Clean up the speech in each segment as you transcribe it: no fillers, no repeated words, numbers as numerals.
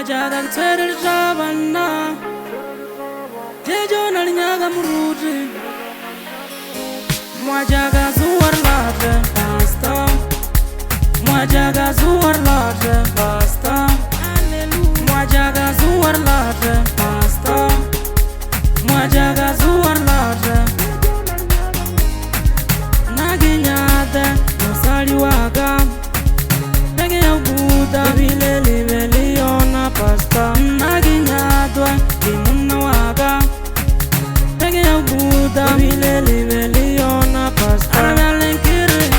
Mwajaga tsere jabana Tejo nalinyaga muruti Mwajaga zuwar lade basta Mwajaga zuwar lade basta Mwajaga zuwar lade basta Mwajaga zuwar lade Naginyade Nosali waga Pege ya buda Bileli beliona pasta Naginyadwa Limuna waga Pege ya buda Bileli beliona pasta Anamelenkiri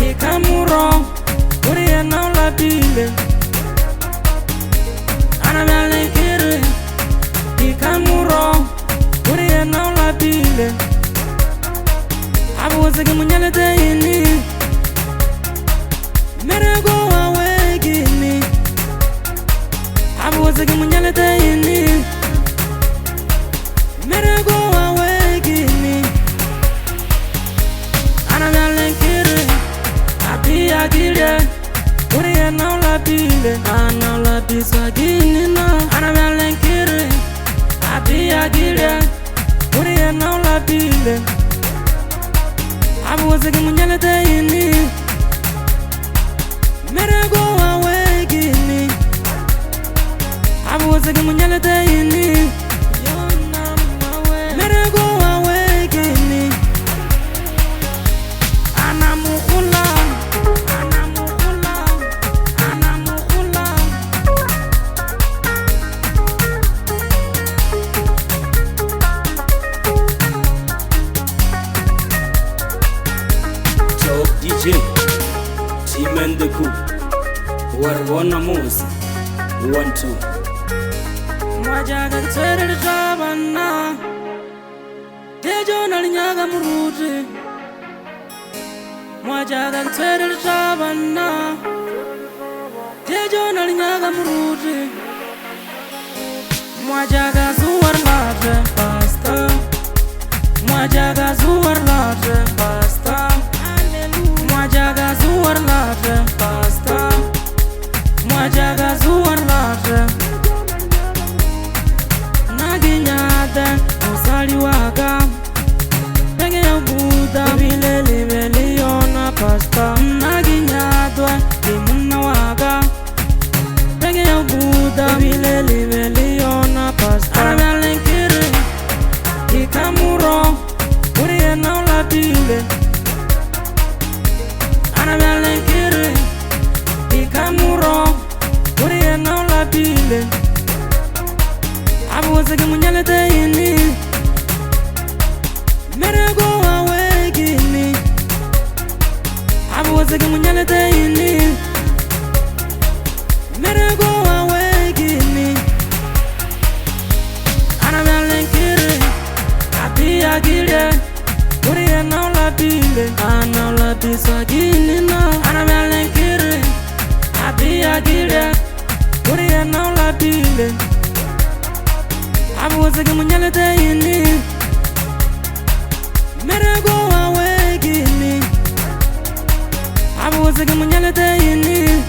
Ikamuro Uriye naula bile Anamelenkiri Ikamuro Uriye naula bile Abu wazagi munyalete ini Merego wawe gini Abu wazagi munyalete ini Merego wawe gini Anamelenkiri Api agile Uriye naula bile Anaula bisa gini na Anamelenkiri Api agile Uriye naula bile Abu wazagi munyalete ini Merego wawe gini Abu wazagi munyalete ini Merego wawe gini Anamukula Anamukula Anamukula Joe DJ T-Man the Cool Warwana Moose 1-2 Mwajaga tsere jabana Tejo nalinyaga muruti Mwajaga tsere jabana Tejo nalinyaga muruti Mwajaga zuwar lade basta Mwajaga zuwar lade basta Mwajaga zuwar lade basta Mwajaga zuwar lade Naginyade Nosali waga Pege ya buda Bileli beliona pasta Naginyadwa Limuna waga Pege ya buda Bileli beliona pasta Anamelenkiri Ikamuro Uriye naula bile Anamelenkiri Ikamuro Uriye naula bile Abu wazagi munyalete ini Merego wawe gini Abu wazagi munyalete ini Merego wawe gini Anamelenkiri Api agile Uriye naula bile Anaula bisa gini na Anamelenkiri Api agile Uriye naula bile Abu wazagi munyalete ini Merego wawe gini Abu wazagi munyalete ini